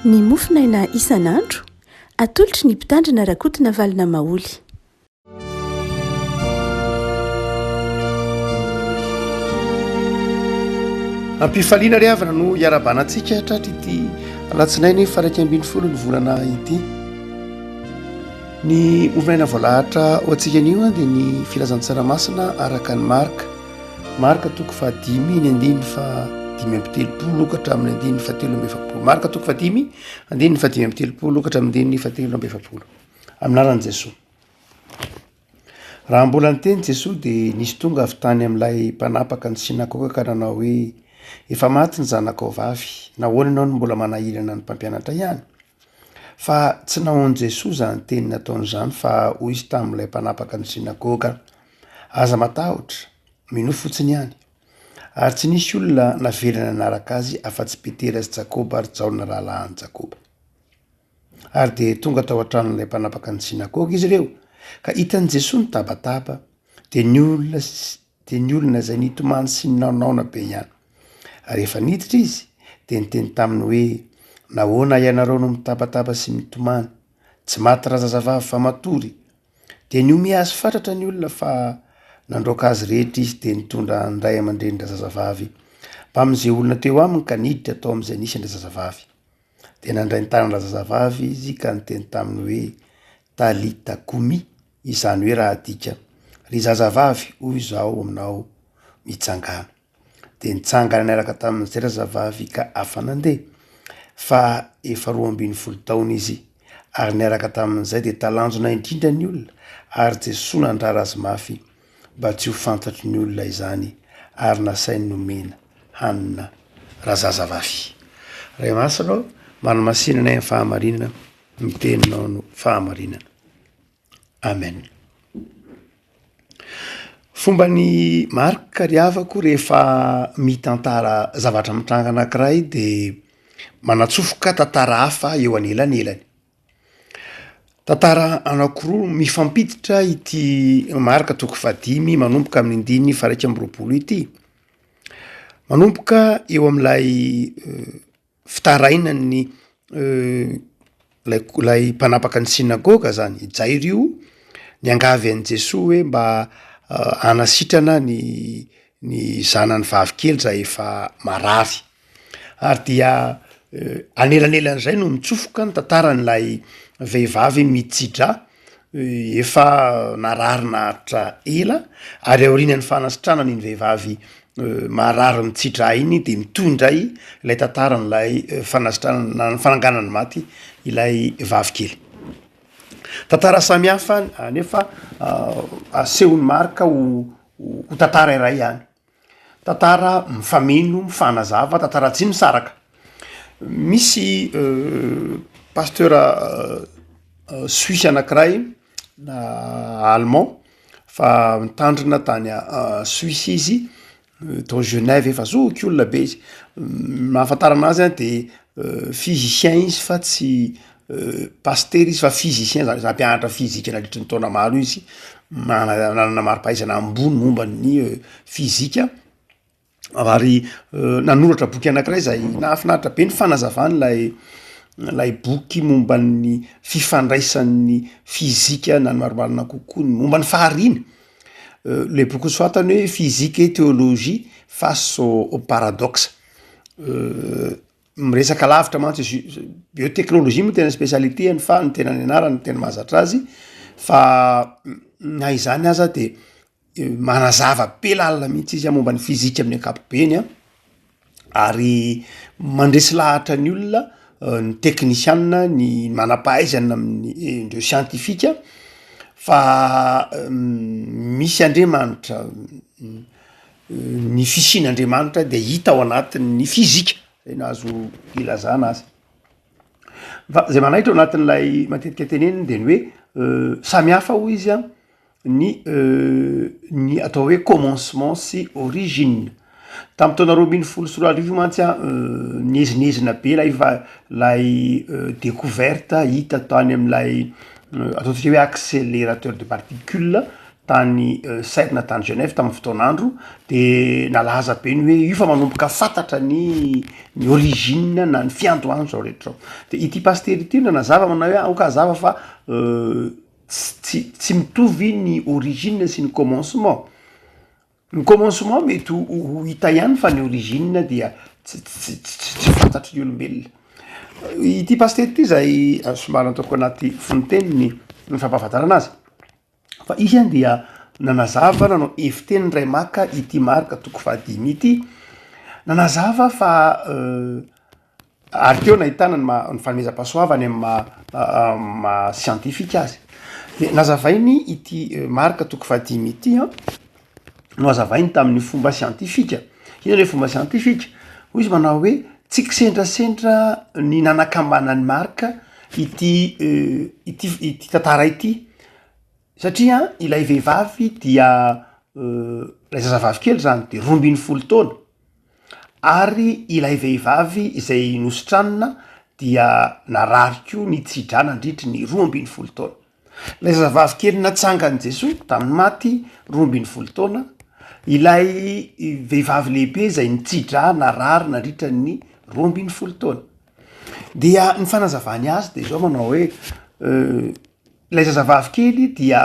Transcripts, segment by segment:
ny mofinaina isan'andro atolotry ny mpitandrina rakotina valina maoly. ampifaliana ry havana no iarabanantsika tratra ity alatsinainy faraika ambin'ny folo ny volana ity. Ny mofinaina voalahatra ho antsika anio dia ny filazantsaramasina araka ny marka toko fa 10 ny andiny fa 5 lokatra amin'ny andiny fa 7 marka toko fa 10 andiny fa 5 lokatra amin'ny andiny fa 7 aminaran'i Jesosy. Raha mbola niteny Jesosy dia nisy tonga avy tany amin'ilay mpanapaka ny sinagoga ka nanao hoe efa maty ny zanakao vavy, nahoana ianao no mbola manahirana ny mpampianatra ihany? Fa tsy nahoan'i Jesosy zany teny nataony izany fa hoy izy tamin'ilay mpanapaka ny sinagoga, aza matahotra, mino fotsiny ihany. Ary tsy nisy olona navelana nanaraka azy afa-tsy Petera sy Jakoba ary Jaona rahalahin'i Jakoba. Ary dia tonga tao an-tranon'ilay mpanapaka ny sinagoga izy ireo, ka hitan'i Jesosy nitabataba dia ny olona izay nitomany sy ninaonaona be ihany. Ary efa niditra izy dia niteny taminy hoe, nahoana ianareo no mitabataba sy mitomany, tsy maty razazavavy fa matory? Dia niomy azy fatratra ny olona fa nandroaka azy rehetra izy dia nitondra ndray aman-dreny razazavavy mpamin'izay olona teo aminy ka niditra tao amin'izay nisy ny razazavavy. Dia nandray ny tanany razazavavy izy ka niteny taminy hoe, talita kumi, izany hoe raha adika, ry zazavavy hoy izao aminao mitsangana. Dia nitsangana niaraka tamin'izay razazavavy ka afa nandeha. Fa efa 12 taona izy ary niaraka tamin'izay dia talanjona indrindra ny olona, ary Jesosy nandrara azy mafy mba tsy ho fantatry ny olona izany ary nasainy nomena hanina razazavavy. Ray masina manamasinana ny fahamarinana, miteninao no fahamarinana. Amen. Fomba ny Marka ry havako rehefa mitantara zavatra mitranga anankiray dia manatsofoka tantara hafa eo anelany. Tantara anankiroa mifampiditra ity Marka toko fa 10 manomboka amin'ny 9 fa 12 ity. Manomboka eo amin'ilay fitarainany lay mpanapaka ny sinagoga zany, Jairio, niangavy an'i Jesosy hoe mba anasitrana ny zanany vavikely izay efa marary. Ary dia anelanelan'izay no mitsofoka ny tantaran'ilay vehivavy mitsidra efa narary nahatra ela, ary aorian'ny fanasitrana ny vehivavy marary mitsidra iny dia mitondray ilay tantaran'ilay fanasitrana fananganany maty ilay vavikely. Tantara samihafa nefa asehon'ny Marka ho tantara iray ihany. Tantara mifameno, mifanazava, tantara tsy misaraka. Misy pasteur suisse anankiray na allemand fa mitandrina tany Suisse izy, tao Genève efa zoky olona be izy. Mahafantarana azy dia physicien izy fa tsy pasteur izy fa physicien zany mpianatra fizika nandritry ny taona maro izy, manana mari-pahaizana ambony momba ny fizika. Ary nanoratra boky anankiray izay nahafinaritra be ny fanazavany lay boky momba ny fifandraisan'ny fizika na ny maromarina kokoa momba ny fahariana. Le boky soatany hoe physique et théologie face au paradoxe. Miresaka lavitra mantsy biotechnologie moa tena spécialitény fa ny tena nianarany tena mahazatra azy, fa na izany aza dia manazava be lalina mihitsy izy momba ny fizika amin'ny ankapobeny, ary mandresy lahatra ny olona, ny teknisianina, ny manam-pahaizana amin'ireo siantifika, fa misy Andriamanitra, ny fisian'Andriamanitra dia hita ao anatin'ny fizika, zay nahazo ilazana azy. Fa zay manaitra ao anatin'ilay matetika teneniny dia ny hoe samihafa hoy izy ny atao hoe commencement sy origine. Tamin'ny taona 2014 mantsy niezinezina be lay découverte hita tany amin'ilay ataontsika hoe accélérateur de particules tany sairina tany Genève tamin'ny fotoan'andro de nalaza be ny hoe io fa manomboka fantatra ny origine na ny fiandohano zao rehetra zao de ity pastery ity no nazava manao hoe aoka azava fa tsy mitovy ny origine sy ny commencement mety ho hita ihany fa ny origine dia tsy fantatry ny olombelona ity pastery ity zay somary ataoko anaty foniteniny ny fampahafantarana azy fa izy any dia nanazava nanao efiteny ray maka ity marika toko fahadimy ity nanazava fa ary teo nahitana ny fanomezam-pahasoavany ma scientifique azy de nazavainy ity marika toko fahadimy ity no azavainy tamin'ny fomba scientifique ino le fomba scientifique hoy izy manao hoe tsy kisendrasendra ny nanakambanany marika ity tantara ity satria ilay vehivavy dia lay zazavavy kely zany de 12 taona ary ilay vehivavy izay nositranona dia narariko ny tsidrana andritry ny 12 taona lay zazavavy kely natsangany Jesosy tamin'ny maty 12 taona ilay vehivavy lehibe zay nitsidra narary nandritra ny 12 taona dia ny fanazavany azy de zao manao hoe lay zazavavy kely dia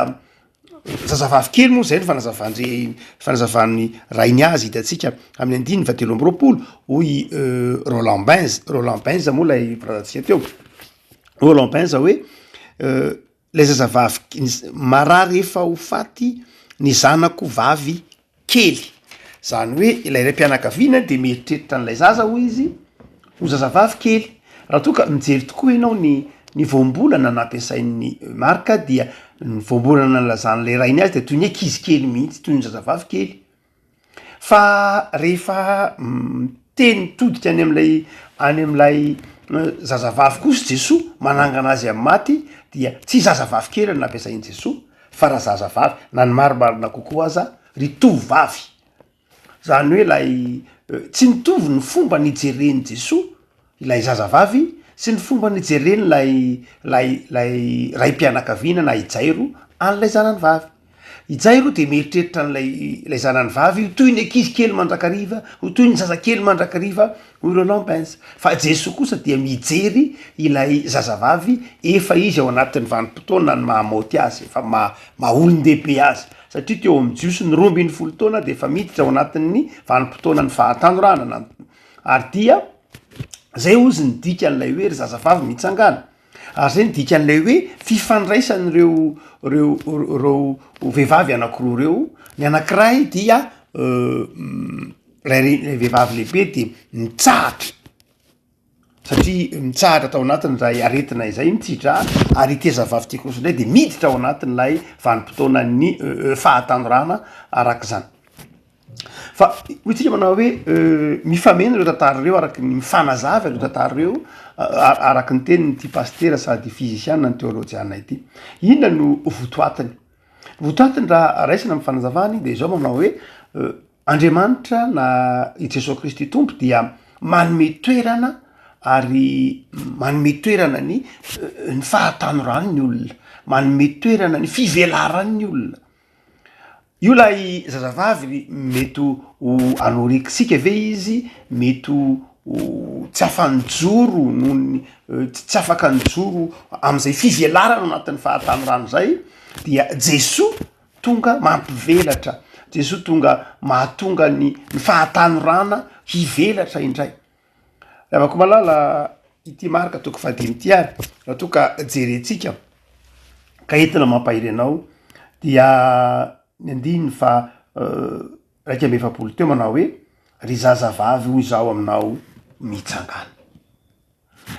zazavavy kely moa zay ny fanazavany rainy azy hitatsika amin'ny 1920 hoy Roland Benz moa lay prazantsika teo Roland Benz hoe lay zazavavy marary efa ho faty ny zanako vavy kely zany hoe ilay ray mpianakaviana de mieritreritra n'lay zaza hoy izy ho zazavavy kely raha toka mijery tokoa ianao ny voambolana nampiasain'ny marika dia ny voambolana nalazan'lay rainy azy de toy ny ankizy kely mihitsy toy ny zazavavy kely fa rehefa teny todika any am'lay zazavavy kosa Jesosy manangana azy amin'ny maty dia tsy zazavavy kely ny nampiasainy Jesosy fa raha zazavavy na ny marimarina kokoa aza ry tovavy zany hoe lay tsy mitovy ny fomba nijereny Jesosy ilay zazavavy sy ny fomba nijereny lay ray mpianakaviana na ijairo an'lay zanany vavy ijairo de mieritreritra n'lay zanany vavy toy ny ankizy kely mandrakariva ho toy ny zazakely mandrakariva hoy Roland Benz fa Jesosy kosa dia mijery ilay zazavavy efa izy ao anatin'ny vanim-potoana ny mahamaoty azy efa maolon-dehibe azy satria teo amin'ny jiosy ny 12 taona de efa miditra ao anatin'ny vanim-potoana ny fahatanoranana ary dia zay ozy ny dikan'lay hoe ry zazavavy mitsangana ary zay ny dikan'lay hoe fifandraisan'reo vehivavy anakiroa reo ny anakiray dia lay vehivavy lehibe de mitsahatra satria mitsahatra tao anatin' ray aretina izay mitsidra ary ity zazavavy ty kosa indray de miditra ao anatin'lay vanim-potoana ny fahatanorana arak'izany fa hoitsika manao hoe mifamena reo tantara reo araky ny mifanazavy reo tantara reo araky ny teniny ty pastera sady fizisiana ny teolojiana ity inona no votoatiny raha raisina amin'ny fanazavany de zao manao hoe Andriamanitra na i Jesosy Kristy tompo dia manome toerana ary manome toerana ny fahatanorany ny olona manome toerana ny fivelarany olona io lay zazavavy mety ho anorexika ve izy mety tsy afanjoro nohony tsy afaka njoro am'izay fivelarana anatin'ny fahatanorano zay dia Jesosy tonga mampivelatra Jesosy tonga mahatonga ny fahatanorana hivelatra indray avako malala ity marika toko fahadimy ty ary raha toka jerentsika ka entina mampahiry dia ny andiny fa raiky amby efapolo teo manao hoe ry zazavavy hoy zao aminao mitsangana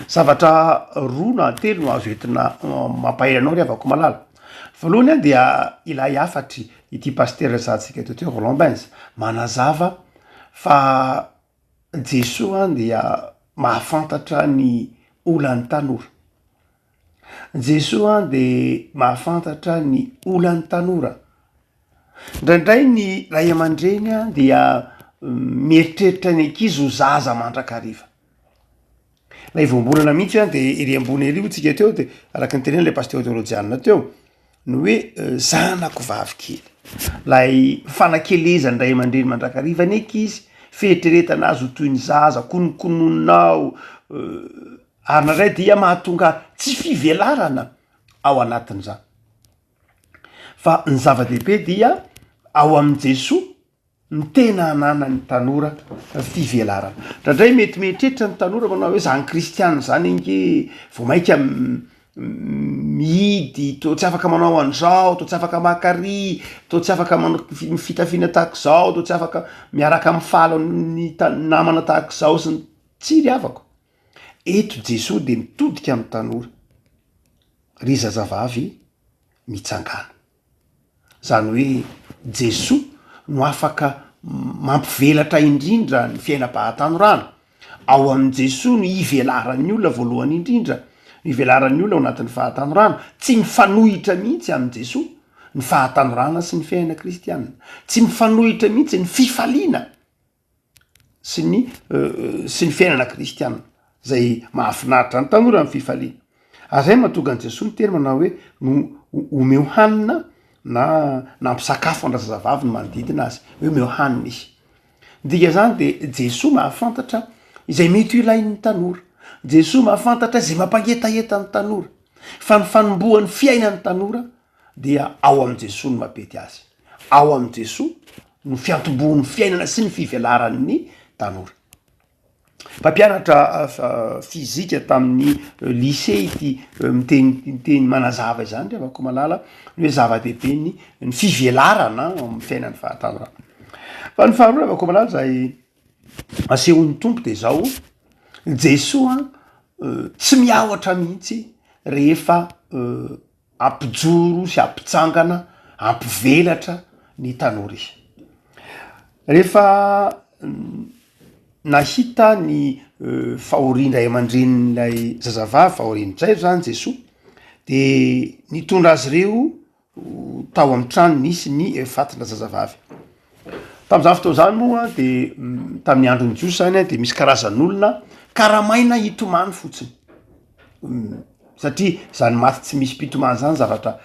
zavatra roa na telo no azo entina mampahiry anao ry avako malala voalohany any dia ilay afatry ity paster zatsika teo Roland Benz manazava fa Jesosy any dia mahafantatra ny olan'ny tanora Jesosy any de mahafantatra ny olan'ny tanora ndraindray ny ray aman-dreny dia mieritreritra ny ankizy ho zaza mandrakariva lay voambolana mihitsy de ery ambony ery tsika teo de araky ny tenen'le pasteur teolojiana teo ny hoe zanako vavykely lay fanakelezany ray aman-dreny mandrakarivany eky izy fieritreretana azy ho toy ny zaza konokononao ary naray dia mahatonga tsy fivelarana ao anatin'izany fa ny zava-dehibe dia ao amin'i Jesoa ny tena anana ny tanora fivelarana ndradray mety mietreritra ny tanora manao hoe zany kristiana zany inge vo maika mihidy to tsy afaka manao an'izao to tsy afaka makary to tsy afaka manao fitafiana tahaka zao to tsy afaka miaraka mifalo ny namana tahaka zao sy ny tsiry avako eto Jesoa de mitodika amin'ny tanora ry zazavavy mitsangana zany hoe Jesoa no afaka mampivelatra indrindra ny fiainam-pahatanorana ao amin'i Jesoa no ivelaran'ny olona voalohany indrindra ny ivelaran'ny olona ao anatin'ny fahatanorana tsy mifanohitra mihitsy amin'i Jesoa ny fahatanorana sy ny fiaina kristianina tsy mifanohitra mihitsy ny fifaliana sy ny fiainana kristianina zay mahafinaritra ny tanora amin'ny fifaliana ary zay mahatonga an'i Jesoa ny teny manao hoe no omeo hanina na nampisakafo andrazazavavy ny manodidina azy hoe omeo hanina izy dika zany de Jesoa mahafantatra izay mety ilain'ny tanora Jesoa mahafantatra izay mampangetaheta ny tanora fa ny fanombohan'ny fiainan'ny tanora dia ao amin'i Jesoa no mapety azy ao amin'i Jesoa no fiantombohan'ny fiainana sy ny fivelaran'ny tanora mpampianatra fizika tamin'ny lycée ity miteny manazava izany reavako malala ny hoe zava-dehibe ny fivelarana amin'ny fiainan'ny fahatanorana fa ny faharoa reavako malala zay asehon'ny tompo de zao Jesoa tsy miahoatra mihitsy rehefa ampijoro sy ampitsangana ampivelatra ny tanora izy rehefa nahita ny fahoriandray aman-drenilay zazavavy fahorian'izay zany Jesoa de nitondra azy reo tao amin'ny trano nisy ny fatina zazavavy tam'izany fotoa zany moa de tamin'ny andron'ny Jiosy zany de misy karazan'olona karamaina hitomany fotsiny satria zany maty tsy misy mpitomany zany zavatra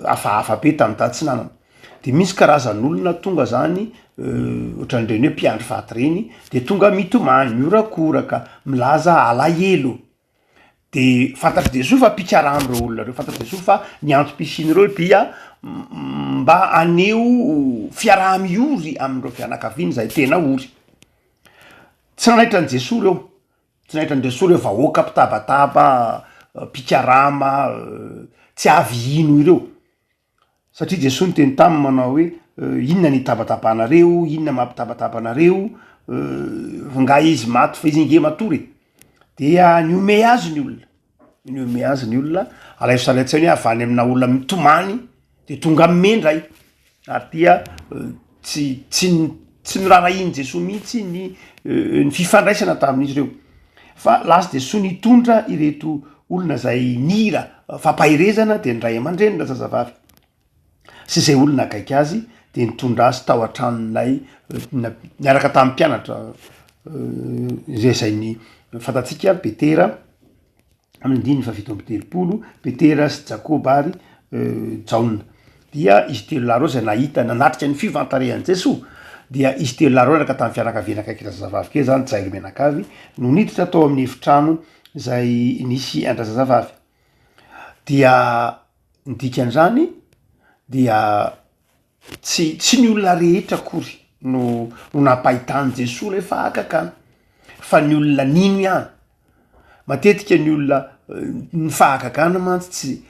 hafahafa be tamin'ny daditsinanana de misy karazan'olona tonga zany ohatran'ireny hoe mpiandry faty reny de tonga mitomany miorakoraka milaza alahelo de fantatry Jesoa fa pikara am'ireo olona reo fantatry Jesoa fa ny antom-pisiany reo dia mba aneo fiaraha-miory amin'ireo fianakaviany zay tena ory tsy nanaitran'i Jesoa reo tsy nahitran'i Jesoa reo vahoaka mpitabataba pikarama tsy avy ino ireo satria Jesoa ny teny taminy manao hoe inona ny tabatabanareo inona mampitabatabanaareo nga izy maty fa izy inge matory dia ny ome azy ny olona alay salaitsainy hoe avany amina olona mitomany de tonga mendray ary dia tsy norarainy Jesoa mihitsy ny fifandraisana tamin'izy ireo fa lasa Jesoa nitondra ireto olona zay nira fampahirezana de nyray aman-dreny la zazavavy sy zay olona akaiky azy de nitondra azy tao an-tranon'lay niaraka tamin'ny mpianatra zay ny fantatsika Petera amin'ny andiny fa fito amby telopolo Petera sy Jakoba ary Jaona dia izy telo lahy reo zay nahita nanatrika ny fivantarehan'i Jesoa dia izy telo lahy reo niaraka tamin'ny fianakaviana akaiky zazavavy ke zany jailo menakavy no niditra tao amin'ny efitrano zay nisy andrazazavavy dia nidikan'izany dia tsy ny olona rehetra akory no napahitany Jesoa le fahakakana fa ny olona nino ihany matetika ny olona ny fahakakana mantsy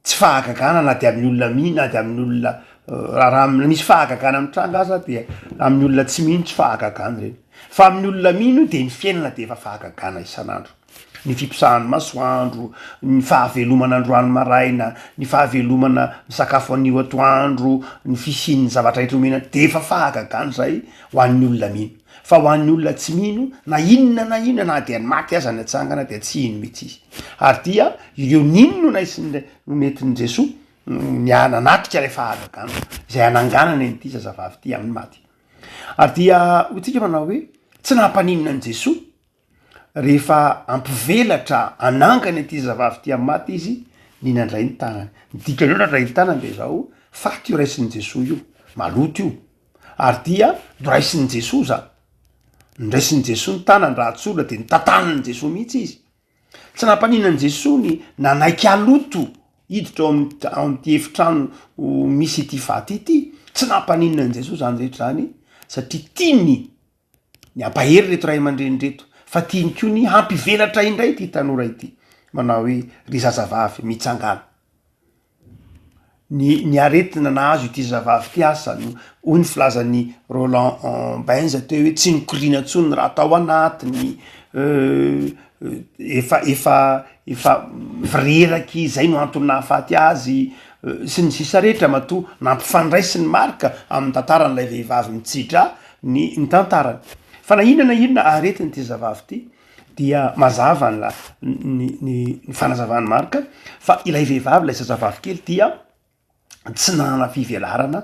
tsy fahakakana na de amin'ny olona mino na de amin'ny olona raha misy fahakakana amin'ny tranga aza de amin'ny olona tsy mino tsy fahakakana reny fa amin'ny olona mino de ny fiainana de efa fahakakana isan'andro ny fipisahan'ny masoandro ny fahavelomana androany maraina ny fahavelomana misakafo anio atoandro ny fisian'ny zavatra rehetra omena de efa fahakakana zay ho an'ny olona mino fa ho an'ny olona tsy mino na inona na de ny maty aza ny atsangana de tsy ino mihitsy izy ary dia ireo nino no naisy no nentin'i Jesoa nanatitra le fahakakana zay ananganana nyity zazavavy ty amin'ny maty ary dia hotsika manao hoe tsy nampaninona an' Jesoa rehefa ampivelatra anangany ity zazavavy ty amin'ny maty izy ninandray ny tanany midikany eo nandray ny tanany de zao faty io raisin'ny jesosy io maloto io ary dia noraisin'ny jesosy za nraisin'ny jesosy ny tanany raha tsola de nytantanany jesosy mihitsy izy tsy nampaninany jesosy ny nanaiky aloto hiditra ao am'ty efitrano misy ity faty ity tsy nampaninany jesosy zany rehetra zany satria tiany ny ampahery reto ray aman-dreny reto fa tiany ko ny hampivelatra indray ty tanora ity manao hoe ry zazavavy mitsangana ny aretina nahazo ity zazavavy ty asa hoy ny filazan'ny Roland Benza teo hoe tsy nikorina ntsony raha atao anatiny efa vireraky zay no antony nahafaty azy sy ny sisa rehetra mato nampifandraisy ny marika amin'ny tantaran'ilay vehivavy mitsidra ny tantarany fa na inona aretiny ty zazavavy ty dia mazava ny fanazavany marika fa ilay vehivavy ilay zazavavy kely dia tsy nanana fivelarana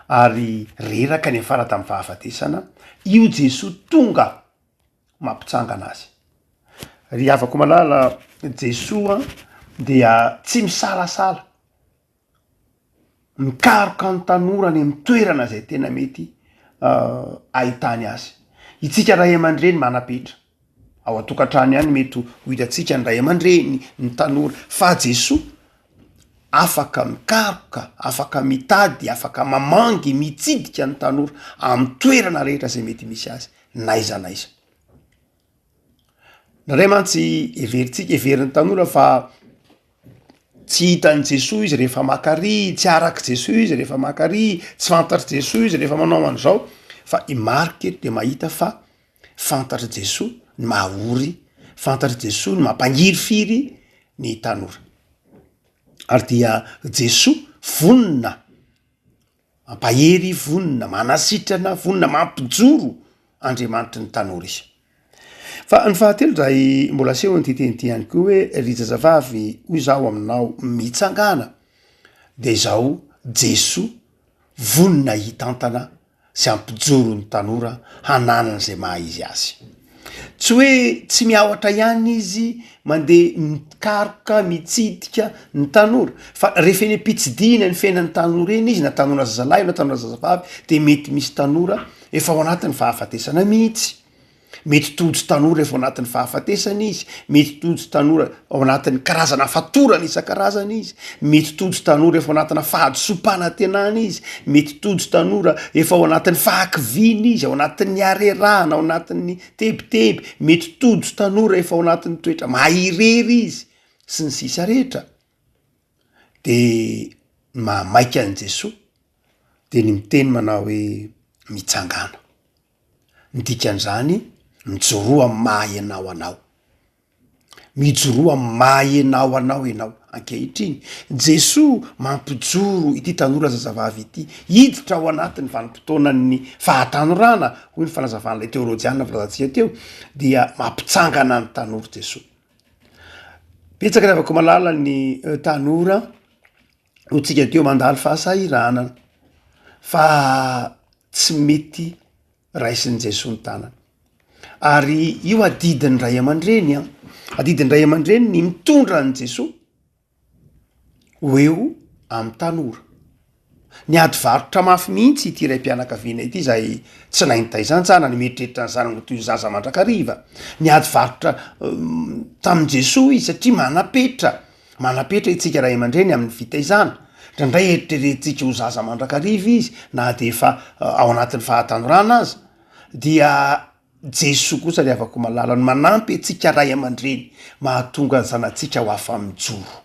ary reraka ny afara tamin'ny fahafatesana io Jesosy tonga mampitsangana azy ry avako malala Jesosy dia tsy misalasala mikaroka ny tanora ny amin'ny toerana zay tena mety ahitany azy itsika ray aman-dreny manapetra ao atokantrano ihany mety ho hitatsika ny ray aman-dreny ny tanora fa Jesosy afaka mikaroka afaka mitady afaka mamangy mitsidika ny tanora amin'ny toerana rehetra zay mety misy azy naiza naray mantsy everiny tanora fa tsy hitany Jesosy izy rehefa makary tsy araky Jesosy izy rehefa makary tsy fantatry Jesosy izy rehefa manao an'izao fa imarika eto de mahita fa fantatry Jesosy ny mahaory fantatry Jesosy ny mampangiry firy ny tanora ary dia Jesosy vonina mampahery vonina manasitrana vonina mampijoro Andriamanitry ny tanora izy fa ny fahatelo zay mbola seho ny titeny ihany koa hoe ry zazavavy hoy zao aminao mitsangana de zao Jesosy vonina hitantana sy ampijoro ny tanora hananana zay maha izy azy tsy hoe tsy miaotra ihany izy mandeha mikaroka mitsidika ny tanora fa rehefa eny ampitsidina ny fiainan'ny tanora eny izy na tanora zazalahy na tanora zazavavy de mety misy tanora efa ao anatin'ny fahafatesana mihitsy mety tojo tanora efa ao anatin'ny fahafatesana izy mety tojo tanora ao anatin'ny karazana fatorana isan-karazana izy mety tojo tanora efa ao anatina fahadisompanantenana izy mety tojo tanora efa ao anatin'ny fahakivina izy ao anatin'ny arerahana ao anatin'ny tebiteby mety tojo tanora efa ao anatin'ny toetra mahirery izy sy ny sisa rehetra de mamaika an' Jesosy de ny miteny manao hoe mitsangana ndikan'zany mijoroa mahay anao anao mijoroa mahay anao ankehitriny Jesosy mampijoro ity tanora zazavavy ity hiditra ao anatin'ny vanim-potoanan'ny fahatanorana hoy ny fanazavan'ilay teolojiana volazantsika teo dia mampitsangana ny tanora Jesosy petsaka ravako malala ny tanora ho tsika teo mandalo fahasahirana fa tsy mety raisin'ny Jesosy ny tanana ary io adidiny ray aman-dreny adidiny ray aman-dreny ny mitondra ny Jesosy ho eo amin'ny tanora ny ady varotra mafy mihitsy ity ray mpianakaviana ity zay tsy naintaizantsana ny mieritreritra ny zanany toy zaza mandrakariva ny ady varotra tamin'ny Jesosy izy satria manapetra itsika ray aman-dreny amin'ny fitaizana ndraindray eritreretintsika ho zaza mandrakariva izy na de efa ao anatin'ny fahatanorana azy dia Jesosy kosa ry avako malala ny manampy atsika ray aman-dreny mahatonga zanatsika ho afa mijoro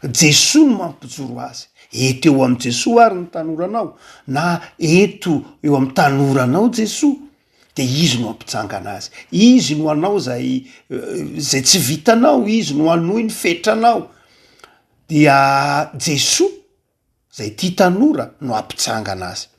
Jesosy no mampijoro azy eto eo amin'ny Jesosy ary ny tanoranao na eto eo amin'ny tanoranao Jesosy de izy no ampitsangana azy izy no anao zay tsy vitanao izy no anohy ny fetranao dia Jesosy zay tia tanora no ampitsangana azy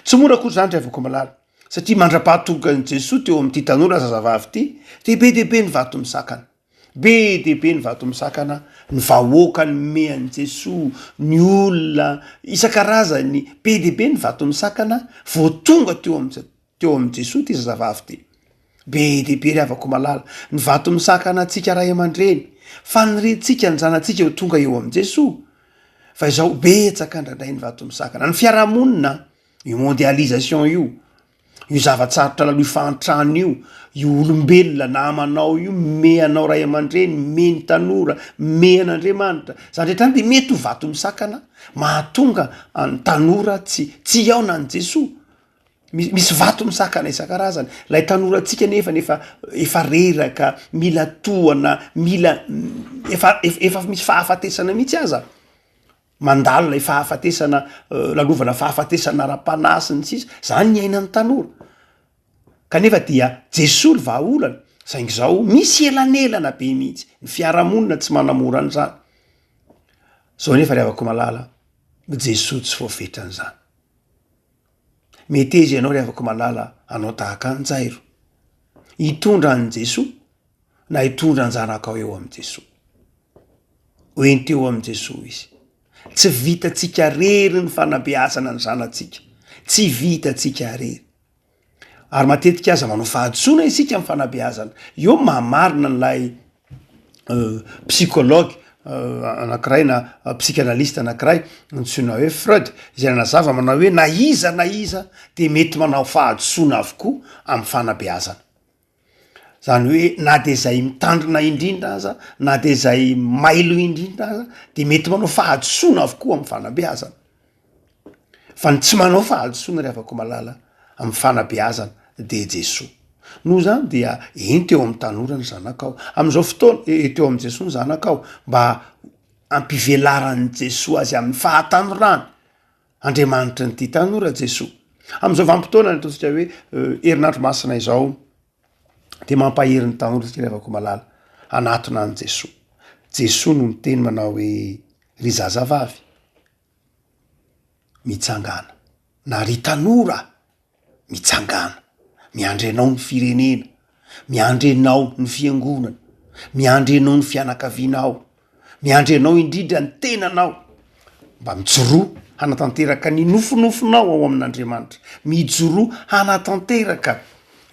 tsy mora koa zany ry avako malala satria mandra-pahatonga ny Jesosy teo amin'ity tanora zazavavy ty de be dehibe ny vato misakana be dehibe ny vato misakana ny vahoaka ny mean'ny Jesosy ny olona isan-karazany be dehibe ny vato misakana vo tonga teo amin'ny Jesosy ty zazavavy ty be dehibe ry avako malala ny vato misakana atsika ray aman-dreny fa nyrentsika ny zanatsika ho tonga eo am' Jesoa fa izao betsaka ndraindray ny vato misakana ny fiarahamonina io mondialisation io zavatsarotra laloha ifantrano io olombelona namanao io me anao ray aman-dreny me ny tanora me an'Andriamanitra zany rehetrany de mety ho vato misakana mahatonga ny tanora tsy ao na ny Jesoa misy vato misakana isan-karazany lay tanoratsika efa reraka mila tohana mila efa misy fahafatesana mihitsy aza mandalo lay fahafatesana lalovana fahafatesana ara-panasiny sisa zany ny ainan'ny tanora kanefa dia Jesoa ny vahaolana saingy zao misy elanelana be mihitsy ny fiarahamonina tsy manamora an'izany zao nefa ry avako malala Jesoa tsy voafetran'izany mety izy ianao ry avako malala anao tahaka anjairo hitondra an' Jesoa na hitondra ny zanakao eo am' Jesoa hoenty eo am' Jesoa izy tsy vitatsika rery ny fanabeazana ny zanatsika tsy vitatsika rery ary matetika aza manao fahadsoana isika amin'ny fanabeazana eo mamarina n'lay psychologue anankiray na psychanalyste anankiray ntsona hoe Freud izay nazava manao hoe na iza de mety manao fahadsoana avokoa amin'ny fanabeazana zany hoe na de zay mitandrina indrindra aza na de zay mailo indrindra aza de mety manao fahadsoana avokoa amin'ny fanabeazana fa ny tsy manao fahadsoana ry avako malala amin'ny fanabeazana de Jesoa no zany dia ento eo amin'ny tanora ny zanakao am'izao fotoana eto eo am' Jesoa ny zanakao mba ampivelaran'ny Jesoa azy amin'ny fahatanorany Andriamanitra nyity tanora Jesoa am'izao vanim-potoana ny ataontsika hoe herinandro masina izao de mampahery ny tanora satria ry avako malala anatona an' Jesoa no miteny manao hoe ry zazavavy mitsangana na ry tanora mitsangana miandry anao ny firenena miandry anao ny fiangonana miandry anao ny fianakavianao miandry anao indrindra ny tenanao mba mijoroa hanatanteraka ny nofonofonao ao amin'Andriamanitra mijoroa hanatanteraka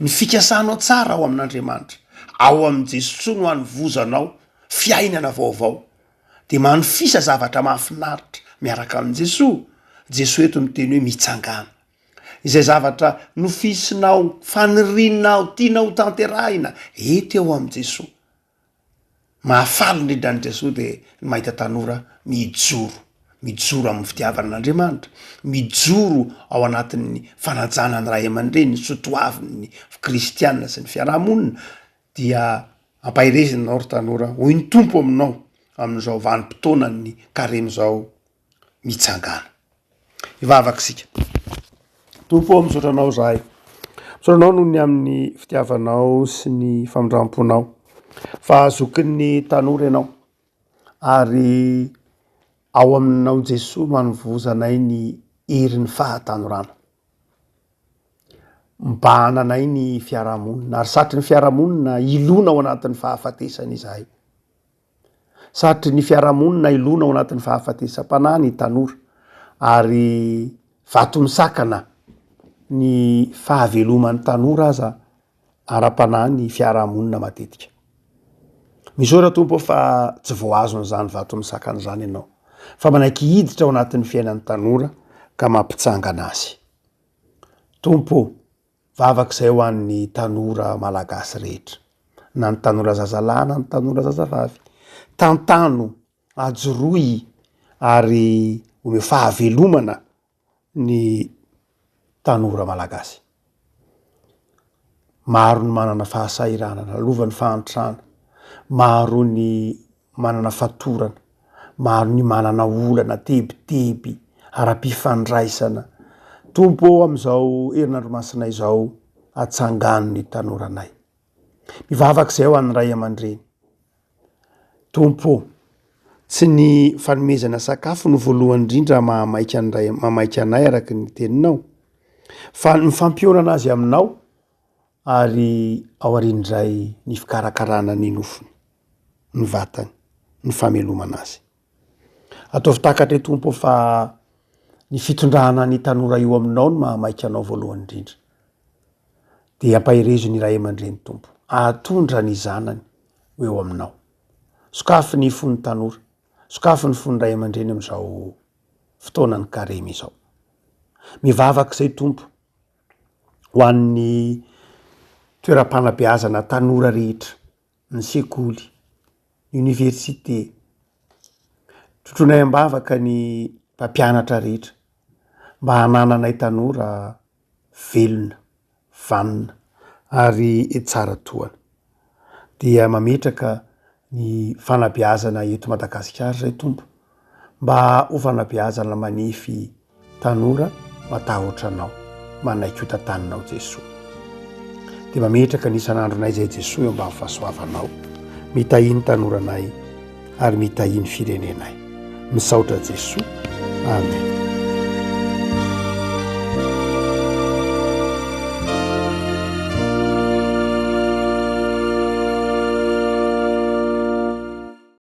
ny fikasanao tsara ao amin'Andriamanitra ao am' Jesoa no hanovozanao fiainana vaovao de manofisa zavatra mahafinaritra miaraka am' Jesoa eto miteny hoe mitsangana izay zavatra nofisinao fanirinao tianao tanterahina eto eo am' Jesoa mahafaly indrindrany Jesoa de mahita tanora mijoro amin'ny fitiavan'Andriamanitra mijoro ao anatin'ny fanajana ny ray aman-dreny ny sotoaviny kristianina sy ny fiarahamonina dia ampahirezinao ry tanora hoy ny tompo aminao amin'izao vanim-potoanany karem'izao mitsangana ivavakisika tompo misaotranao zahay misaotranao noho ny amin'ny fitiavanao sy ny famindramponao fa azokin'ny tanora ianao ary ao aminao Jesoa manovozanay ny herin'ny fahatanorana mba hananay ny fiarahamonina ary satry ny fiarahamonina ilona ao anatin'ny fahafatesana izahay satry ny fiarahamonina ilona ao anatin'ny fahafatesam-panahy ny tanora ary vato misakana ny fahaveloman'ny tanora aza ara-panahy ny fiarahamonina matetika misaotra tompo fa tsy voazo n'izany vato misakana zany ianao fa manaiky hiditra ao anatin'ny fiainan'ny tanora ka mampitsangana azy tompo vavak'izay ho an'ny tanora malagasy rehetra na ny tanora zazalahy na ny tanora zazavavy tantano ajoroy ary ome fahavelomana ny tanora malagasy maro ny manana fahasairanana lovan'ny fahantrana maro ny manana fatorana maro ny manana olana tebiteby ara-pifandraisana tompo am'izao herinandro masina izao atsangano ny tanoranay mivavak'izay ho an'ny ray aman-dreny tompo tsy ny fanomezana sakafo no voalohany indrindra mamaika anay araky ny teninao fa ny fampionana azy aminao ary ao arindray ny fikarakarana ny nofony ny vatany ny famelomana azy ataovy takatra tompo fa ny fitondrahana ny tanora io aminao no mahamaika anao voalohany indrindra dia ampahirezo ny ray aman-dreny tompo, atondra ny zanany ho eo aminao. Sokafy ny fony tanora, sokafy ny fony ray aman-dreny am'izao fotoanany karemy izao. Mivavaka izay tompo ho an'ny toeram-panabeazana tanora rehetra, ny sekoly, ny université. Totronay ambavaka ny mpampianatra rehetra mba hanananay tanora velona, vanina ary tsara toana. Dia mametraka ny fanabeazana eto Madagasikara zay tompo, mba ho fanabeazana manify tanora matahotra anao, manaiky ho tantaninao Jesoa. Dia mametraka ny isan'andronay zay Jesoa eo mba fahasoavanao, mitahiny tanoranay ary mitahiny firenenay. Misaotra Jesoa. Amen.